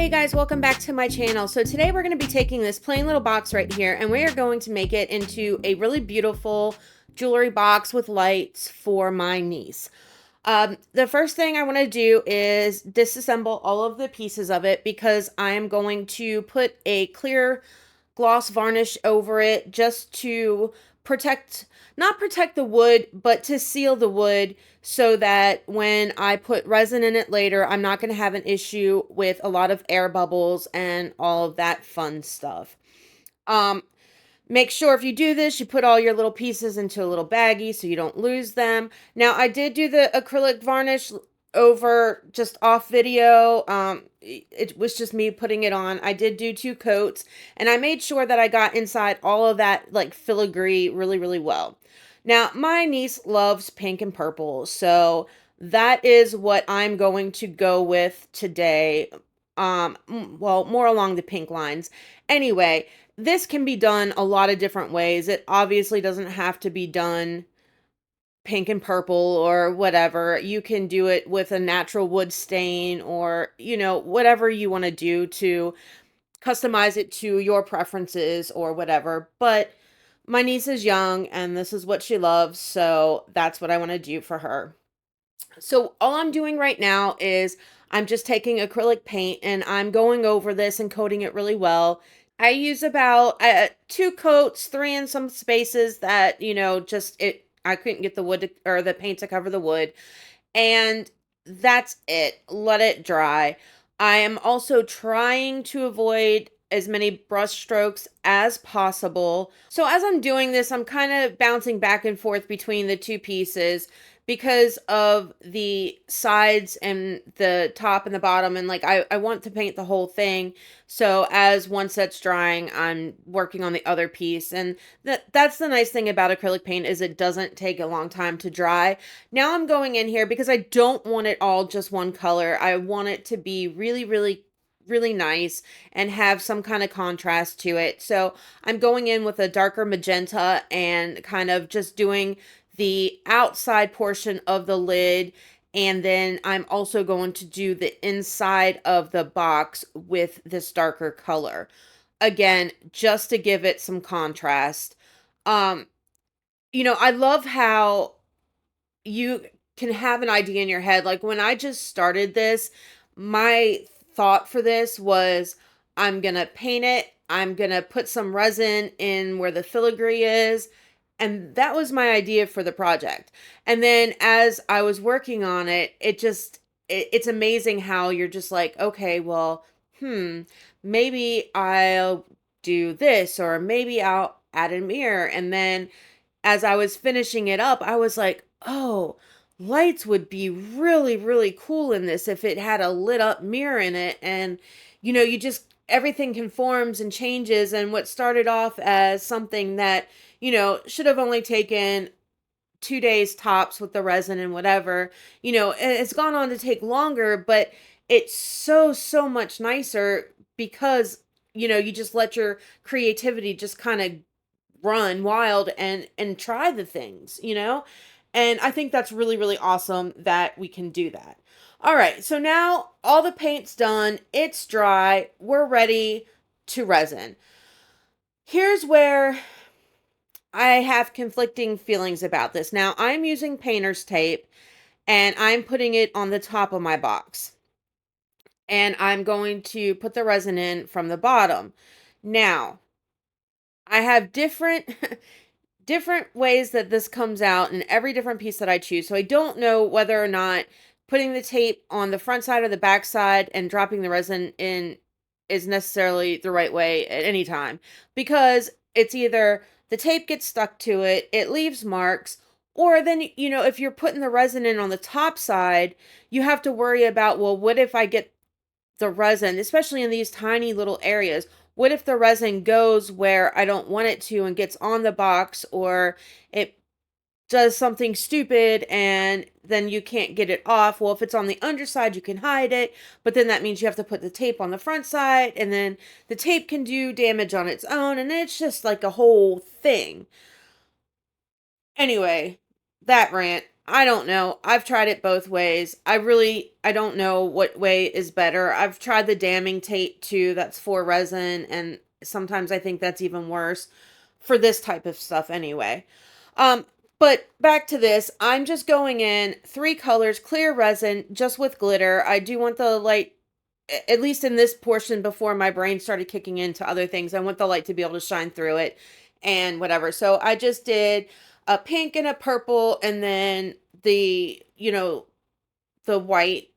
Hey guys, welcome back to my channel. So today we're going to be taking this plain little box right here and we are going to make it into a really beautiful jewelry box with lights for my niece. The first thing I want to do is disassemble all of the pieces of it because I am going to put a clear gloss varnish over it just to not protect the wood, but to seal the wood so that when I put resin in it later, I'm not going to have an issue with a lot of air bubbles and all of that fun stuff. Make sure if you do this, you put all your little pieces into a little baggie so you don't lose them. Now, I did do the acrylic varnish over just off video. It was just me putting it on. I did do 2 coats and I made sure that I got inside all of that like filigree really, really well. Now, my niece loves pink and purple, so that is what I'm going to go with today. Well, more along the pink lines. Anyway, this can be done a lot of different ways. It obviously doesn't have to be done pink and purple or whatever. You can do it with a natural wood stain or, whatever you want to do to customize it to your preferences or whatever. But my niece is young and this is what she loves, so that's what I want to do for her. So all I'm doing right now is I'm just taking acrylic paint and I'm going over this and coating it really well. I use about 2 coats, 3 in some spaces that, I couldn't get the wood or the paint to cover the wood. And that's it. Let it dry. I am also trying to avoid as many brush strokes as possible. So as I'm doing this, I'm kind of bouncing back and forth between the 2 pieces because of the sides and the top and the bottom. And like, I want to paint the whole thing. So as one set's drying, I'm working on the other piece. And that's the nice thing about acrylic paint is it doesn't take a long time to dry. Now I'm going in here because I don't want it all just one color. I want it to be really, really, really nice and have some kind of contrast to it. So I'm going in with a darker magenta and kind of just doing the outside portion of the lid, and then I'm also going to do the inside of the box with this darker color. Again, just to give it some contrast. I love how you can have an idea in your head. Like when I just started this, my thought for this was I'm going to paint it. I'm going to put some resin in where the filigree is. And that was my idea for the project. And then as I was working on it, it's amazing how you're just like, okay, well, maybe I'll do this, or maybe I'll add a mirror. And then as I was finishing it up, I was like, oh, lights would be really, really cool in this if it had a lit up mirror in it. And, everything conforms and changes. And what started off as something that, should have only taken 2 days tops with the resin and whatever, it's gone on to take longer, but it's so, so much nicer because, you just let your creativity just kind of run wild and try the things, and I think that's really, really awesome that we can do that. All right, so now all the paint's done, it's dry, we're ready to resin. Here's where I have conflicting feelings about this. Now, I'm using painter's tape and I'm putting it on the top of my box. And I'm going to put the resin in from the bottom. Now, I have different different ways that this comes out in every different piece that I choose. So I don't know whether or not putting the tape on the front side or the back side and dropping the resin in is necessarily the right way at any time, because it's either the tape gets stuck to it, it leaves marks, or then, if you're putting the resin in on the top side, you have to worry about, well, what if I get the resin, especially in these tiny little areas, what if the resin goes where I don't want it to and gets on the box, or it does something stupid and then you can't get it off? Well, if it's on the underside, you can hide it, but then that means you have to put the tape on the front side, and then the tape can do damage on its own, and it's just like a whole thing. Anyway, that rant. I don't know. I've tried it both ways. I don't know what way is better. I've tried the damming tape too. That's for resin. And sometimes I think that's even worse for this type of stuff anyway. Um, but back to this, I'm just going in 3 colors, clear resin, just with glitter. I do want the light, at least in this portion before my brain started kicking into other things, I want the light to be able to shine through it and whatever. So I just did a pink and a purple, and then the white,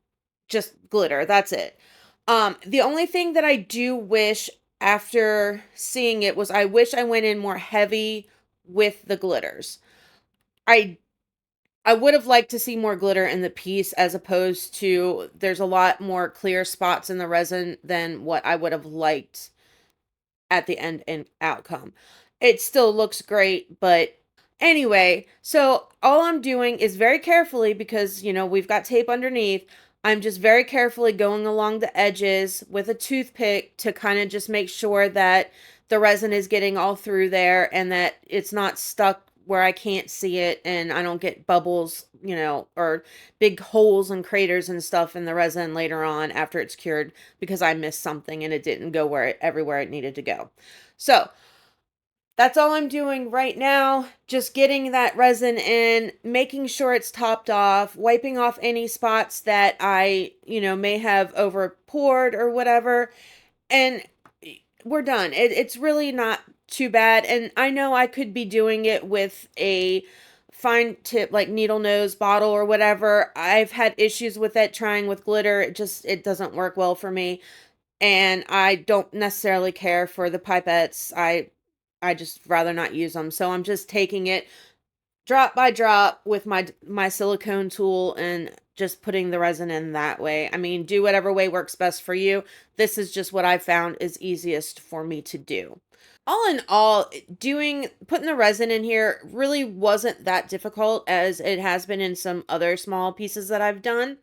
just glitter. That's it. The only thing that I do wish after seeing it was I wish I went in more heavy with the glitters. I I would have liked to see more glitter in the piece as opposed to there's a lot more clear spots in the resin than what I would have liked at the end and outcome. It still looks great, but anyway, so all I'm doing is very carefully because, we've got tape underneath. I'm just very carefully going along the edges with a toothpick to kind of just make sure that the resin is getting all through there and that it's not stuck where I can't see it and I don't get bubbles, or big holes and craters and stuff in the resin later on after it's cured because I missed something and it didn't go everywhere it needed to go. So, that's all I'm doing right now. Just getting that resin in, making sure it's topped off, wiping off any spots that I, may have over poured or whatever. And we're done. It's really not too bad. And I know I could be doing it with a fine tip like needle nose bottle or whatever. I've had issues with it trying with glitter. It doesn't work well for me. And I don't necessarily care for the pipettes. I just rather not use them. So I'm just taking it drop by drop with my silicone tool and just putting the resin in that way. I mean, do whatever way works best for you. This is just what I found is easiest for me to do. All in all, putting the resin in here really wasn't that difficult as it has been in some other small pieces that I've done.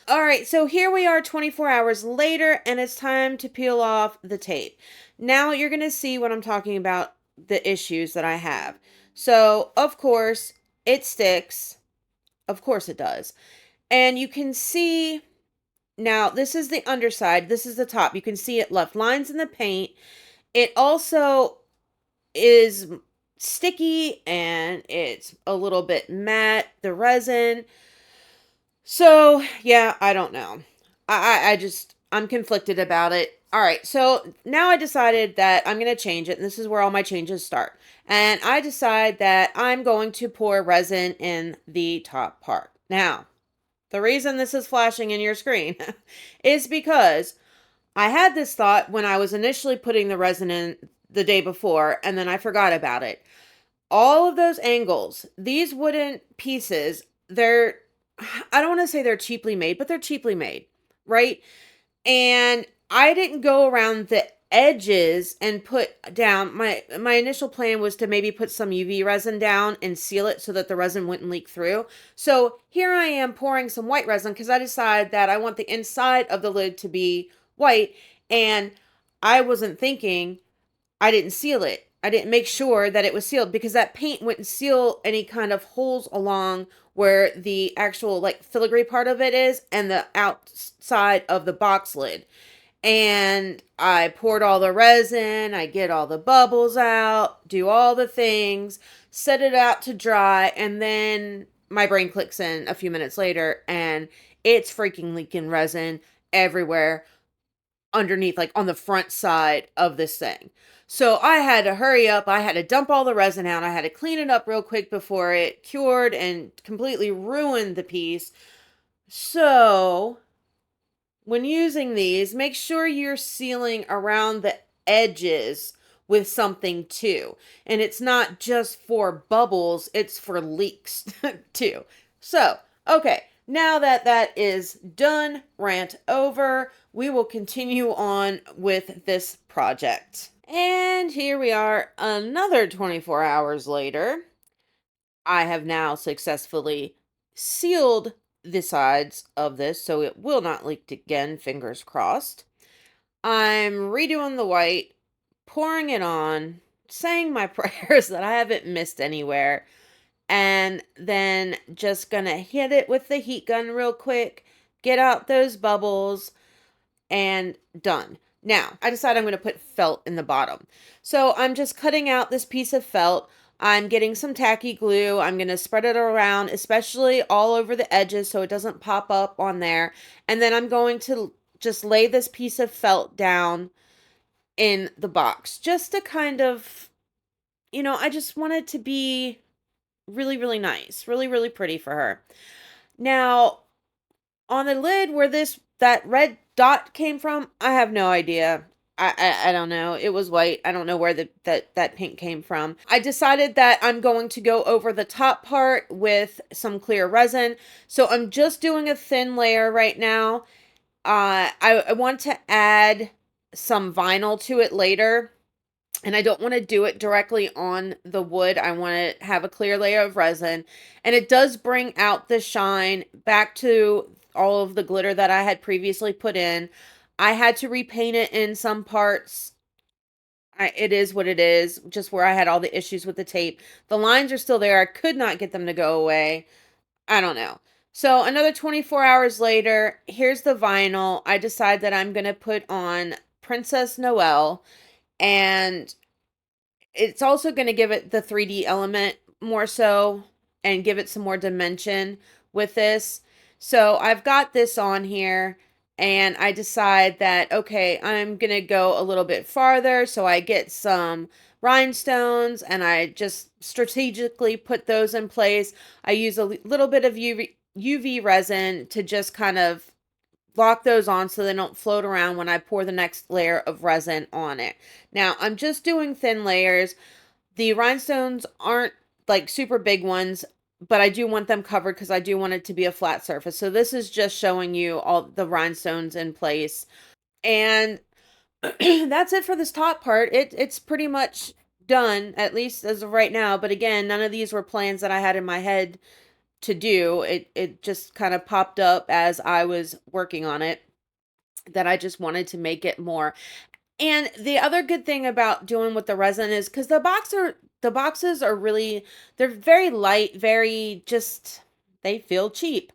All right, so here we are 24 hours later, and it's time to peel off the tape. Now you're going to see what I'm talking about, the issues that I have. So, of course, it sticks. Of course it does. And you can see, now this is the underside, this is the top. You can see it left lines in the paint. It also is sticky and it's a little bit matte, the resin. So, yeah, I don't know. I'm conflicted about it. All right, so now I decided that I'm going to change it, and this is where all my changes start. And I decide that I'm going to pour resin in the top part. Now, the reason this is flashing in your screen is because I had this thought when I was initially putting the resin in the day before, and then I forgot about it. All of those angles, these wooden pieces, I don't want to say they're cheaply made, but they're cheaply made, right? And I didn't go around the edges and put down, my initial plan was to maybe put some UV resin down and seal it so that the resin wouldn't leak through. So here I am pouring some white resin because I decided that I want the inside of the lid to be white, and I wasn't thinking, I didn't seal it. I didn't make sure that it was sealed because that paint wouldn't seal any kind of holes along where the actual like filigree part of it is and the outside of the box lid. And I poured all the resin, I get all the bubbles out, do all the things, set it out to dry, and then my brain clicks in a few minutes later and it's freaking leaking resin everywhere underneath, like on the front side of this thing. So I had to hurry up. I had to dump all the resin out. I had to clean it up real quick before it cured and completely ruined the piece. So when using these, make sure you're sealing around the edges with something too. And it's not just for bubbles, it's for leaks too. So, okay, now that that is done, rant over, we will continue on with this project. And here we are, another 24 hours later. I have now successfully sealed the sides of this so it will not leak again, fingers crossed. I'm redoing the white, pouring it on, saying my prayers that I haven't missed anywhere, and then just gonna hit it with the heat gun real quick, get out those bubbles, and done. Now, I decided I'm going to put felt in the bottom. So I'm just cutting out this piece of felt. I'm getting some tacky glue. I'm going to spread it around, especially all over the edges so it doesn't pop up on there. And then I'm going to just lay this piece of felt down in the box just to kind of, I just want it to be really, really nice, really, really pretty for her. Now, on the lid where that red dot came from, I have no idea. I don't know. It was white. I don't know where that pink came from. I decided that I'm going to go over the top part with some clear resin. So I'm just doing a thin layer right now. I want to add some vinyl to it later. And I don't want to do it directly on the wood. I want to have a clear layer of resin. And it does bring out the shine back to all of the glitter that I had previously put in. I had to repaint it in some parts. It is what it is, just where I had all the issues with the tape. The lines are still there. I could not get them to go away. I don't know. So another 24 hours later, here's the vinyl. I decide that I'm going to put on Princess Noelle, and it's also going to give it the 3D element more so and give it some more dimension with this. So I've got this on here and I decide that, okay, I'm going to go a little bit farther. So I get some rhinestones and I just strategically put those in place. I use a little bit of UV resin to just kind of lock those on so they don't float around when I pour the next layer of resin on it. Now, I'm just doing thin layers. The rhinestones aren't like super big ones, but I do want them covered because I do want it to be a flat surface. So this is just showing you all the rhinestones in place. And that's it for this top part. It's pretty much done, at least as of right now. But again, none of these were plans that I had in my head to do. It just kind of popped up as I was working on it, that I just wanted to make it more. And the other good thing about doing with the resin is because the boxes are really, they're very light, very just, they feel cheap.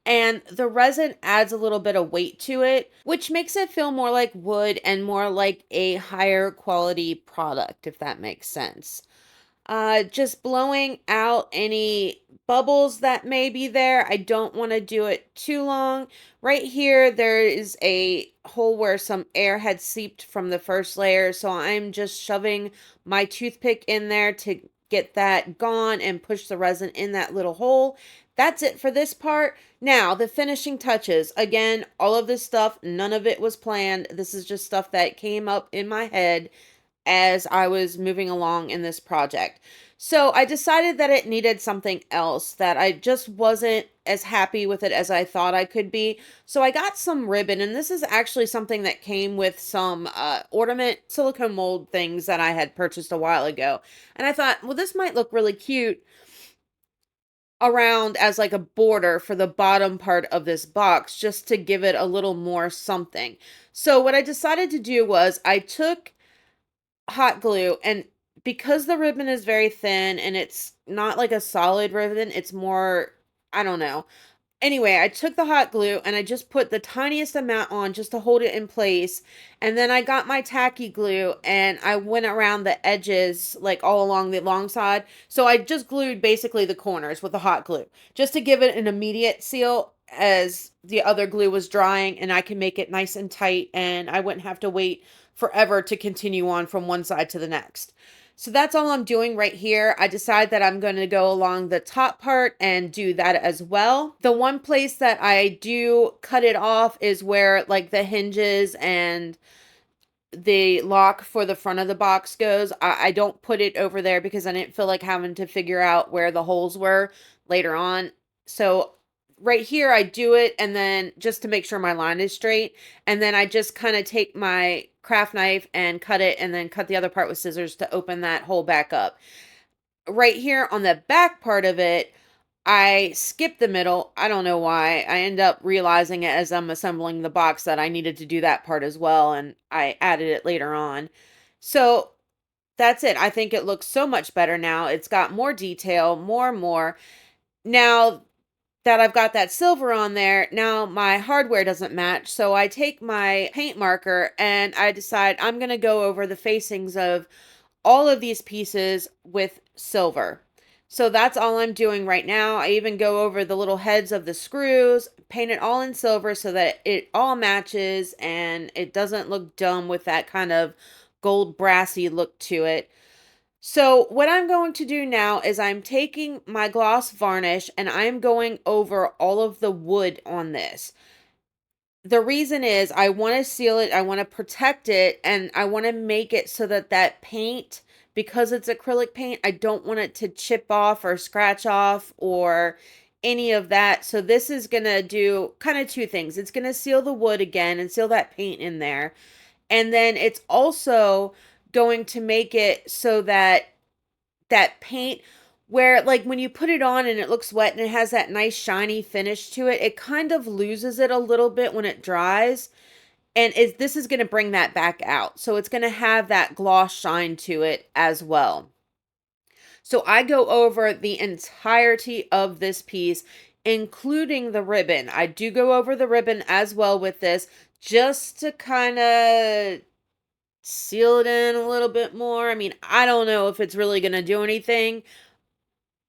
And the resin adds a little bit of weight to it, which makes it feel more like wood and more like a higher quality product, if that makes sense. Just blowing out any bubbles that may be there. I don't want to do it too long. Right here, there is a hole where some air had seeped from the first layer, so I'm just shoving my toothpick in there to get that gone and push the resin in that little hole. That's it for this part. Now, the finishing touches. Again, all of this stuff, none of it was planned. This is just stuff that came up in my head as I was moving along in this project. So I decided that it needed something else, that I just wasn't as happy with it as I thought I could be. So I got some ribbon, and this is actually something that came with some ornament silicone mold things that I had purchased a while ago. And I thought, well, this might look really cute around as like a border for the bottom part of this box, just to give it a little more something. So what I decided to do was I took hot glue, and because the ribbon is very thin and it's not like a solid ribbon, it's more, I don't know. Anyway, I took the hot glue and I just put the tiniest amount on just to hold it in place. And then I got my tacky glue and I went around the edges, like all along the long side. So I just glued basically the corners with the hot glue just to give it an immediate seal as the other glue was drying, and I can make it nice and tight and I wouldn't have to wait forever to continue on from one side to the next. So that's all I'm doing right here. I decide that I'm going to go along the top part and do that as well. The one place that I do cut it off is where like the hinges and the lock for the front of the box goes. I don't put it over there because I didn't feel like having to figure out where the holes were later on. So right here I do it, and then just to make sure my line is straight, and then I just kind of take my craft knife and cut it, and then cut the other part with scissors to open that hole back up. Right here on the back part of it, I skipped the middle. I don't know why. I end up realizing it as I'm assembling the box that I needed to do that part as well, and I added it later on. So that's it. I think it looks so much better now. It's got more detail, more. Now that I've got that silver on there, now my hardware doesn't match. So I take my paint marker and I decide I'm going to go over the facings of all of these pieces with silver. So that's all I'm doing right now. I even go over the little heads of the screws, paint it all in silver so that it all matches and it doesn't look dumb with that kind of gold brassy look to it. So what I'm going to do now is I'm taking my gloss varnish and I'm going over all of the wood on this. The reason is I want to seal it, I want to protect it, and I want to make it so that that paint, because it's acrylic paint, I don't want it to chip off or scratch off or any of that. So this is going to do kind of two things. It's going to seal the wood again and seal that paint in there. And then it's also going to make it so that that paint, where like when you put it on and it looks wet and it has that nice shiny finish to it, it kind of loses it a little bit when it dries. And this is going to bring that back out. So it's going to have that gloss shine to it as well. So I go over the entirety of this piece, including the ribbon. I do go over the ribbon as well with this, just to kind of seal it in a little bit more. I mean, I don't know if it's really going to do anything,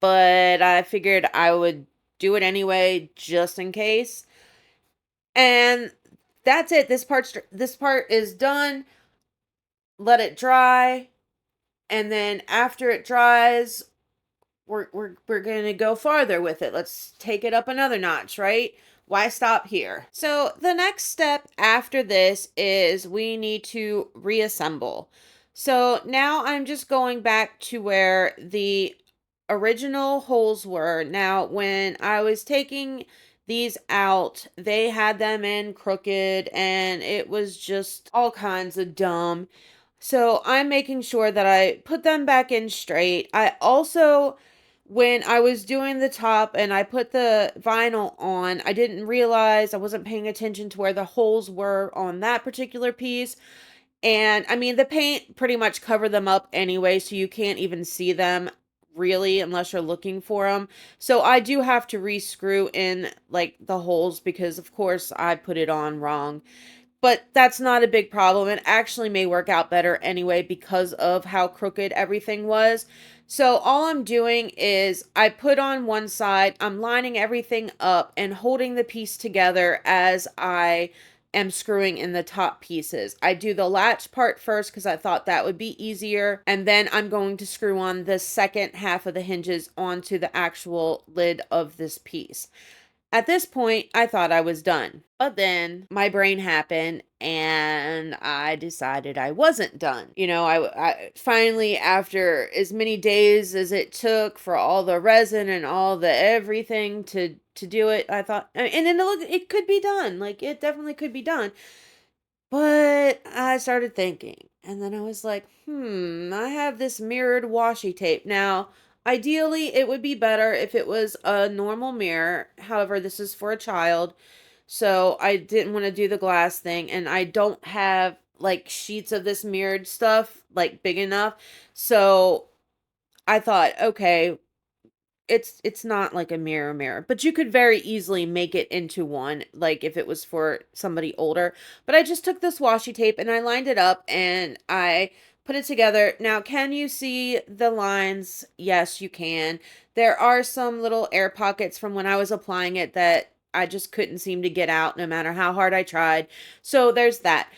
but I figured I would do it anyway just in case. And that's it. This part is done. Let it dry. And then after it dries, we're going to go farther with it. Let's take it up another notch, right? Why stop here? So the next step after this is we need to reassemble. So now I'm just going back to where the original holes were. Now, when I was taking these out, they had them in crooked and it was just all kinds of dumb. So I'm making sure that I put them back in straight. I also, when I was doing the top and I put the vinyl on, I didn't realize, I wasn't paying attention to where the holes were on that particular piece. And I mean, the paint pretty much covered them up anyway, so you can't even see them really unless you're looking for them. So I do have to re-screw in like the holes because of course I put it on wrong. But that's not a big problem. It actually may work out better anyway because of how crooked everything was. So all I'm doing is I put on one side, I'm lining everything up and holding the piece together as I am screwing in the top pieces. I do the latch part first because I thought that would be easier. And then I'm going to screw on the second half of the hinges onto the actual lid of this piece. At this point, I thought I was done. But then my brain happened and I decided I wasn't done. You know, I finally, after as many days as it took for all the resin and all the everything to do it, I thought, and then it could be done. Like, it definitely could be done. But I started thinking, and then I was like, I have this mirrored washi tape. Now, ideally, it would be better if it was a normal mirror. However, this is for a child, so I didn't want to do the glass thing, and I don't have like sheets of this mirrored stuff like big enough. So I thought, okay, it's not like a mirror, but you could very easily make it into one, like if it was for somebody older. But I just took this washi tape and I lined it up and I put it together. Now, can you see the lines? Yes, you can. There are some little air pockets from when I was applying it that I just couldn't seem to get out no matter how hard I tried. So there's that.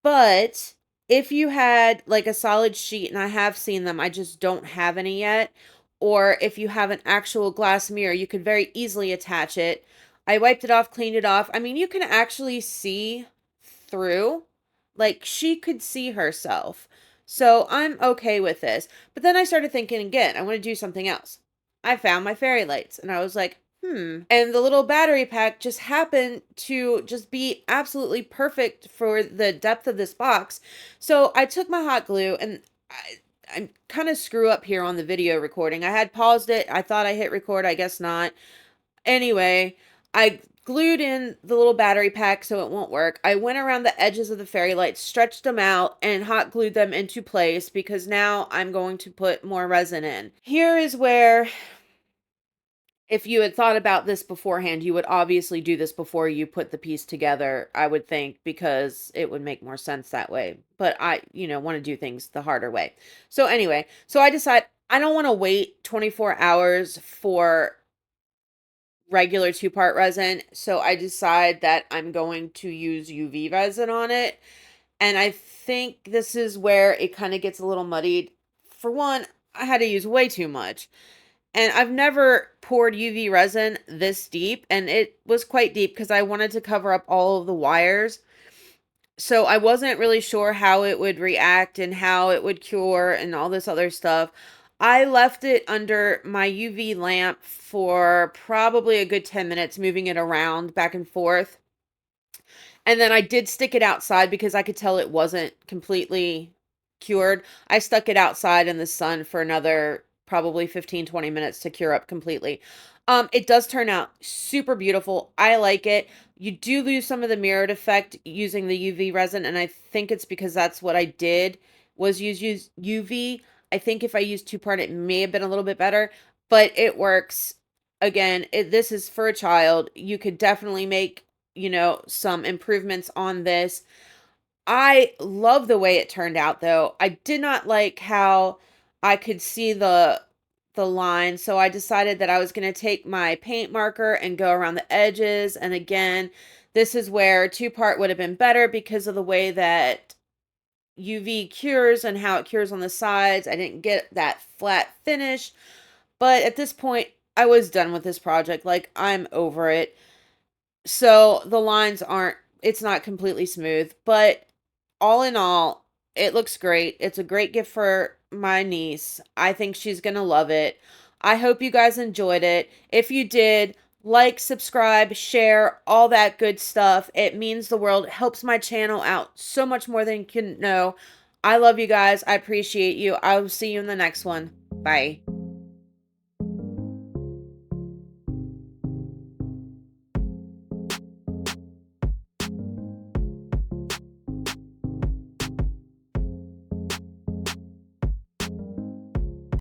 But if you had like a solid sheet, and I have seen them, I just don't have any yet, or if you have an actual glass mirror, you could very easily attach it. I wiped it off, cleaned it off. I mean, you can actually see through. Like, she could see herself. So I'm okay with this. But then I started thinking again, I want to do something else. I found my fairy lights and I was like, And the little battery pack just happened to just be absolutely perfect for the depth of this box. So I took my hot glue and I kind of screw up here on the video recording. I had paused it. I thought I hit record. I guess not. Anyway, I glued in the little battery pack so it won't work. I went around the edges of the fairy lights, stretched them out, and hot glued them into place because now I'm going to put more resin in. Here is where, if you had thought about this beforehand, you would obviously do this before you put the piece together, I would think, because it would make more sense that way. But I, want to do things the harder way. So anyway, so I decide I don't want to wait 24 hours for regular 2-part resin. So I decide that I'm going to use UV resin on it. And I think this is where it kind of gets a little muddied. For one, I had to use way too much. And I've never poured UV resin this deep, and it was quite deep because I wanted to cover up all of the wires. So I wasn't really sure how it would react and how it would cure and all this other stuff. I left it under my UV lamp for probably a good 10 minutes, moving it around back and forth. And then I did stick it outside because I could tell it wasn't completely cured. I stuck it outside in the sun for another probably 15-20 minutes to cure up completely. It does turn out super beautiful. I like it. You do lose some of the mirrored effect using the UV resin, and I think it's because that's what I did, was use UV. I think if I used 2-part, it may have been a little bit better, but it works. Again, this is for a child. You could definitely make, some improvements on this. I love the way it turned out, though. I did not like how I could see the line, so I decided that I was going to take my paint marker and go around the edges. And again, this is where 2-part would have been better because of the way that UV cures and how it cures on the sides. I didn't get that flat finish, but at this point, I was done with this project. Like, I'm over it. So the lines it's not completely smooth, but all in all, it looks great. It's a great gift for my niece. I think she's going to love it. I hope you guys enjoyed it. If you did, like, subscribe, share, all that good stuff. It means the world. It helps my channel out so much more than you can know. I love you guys. I appreciate you. I will see you in the next one. Bye.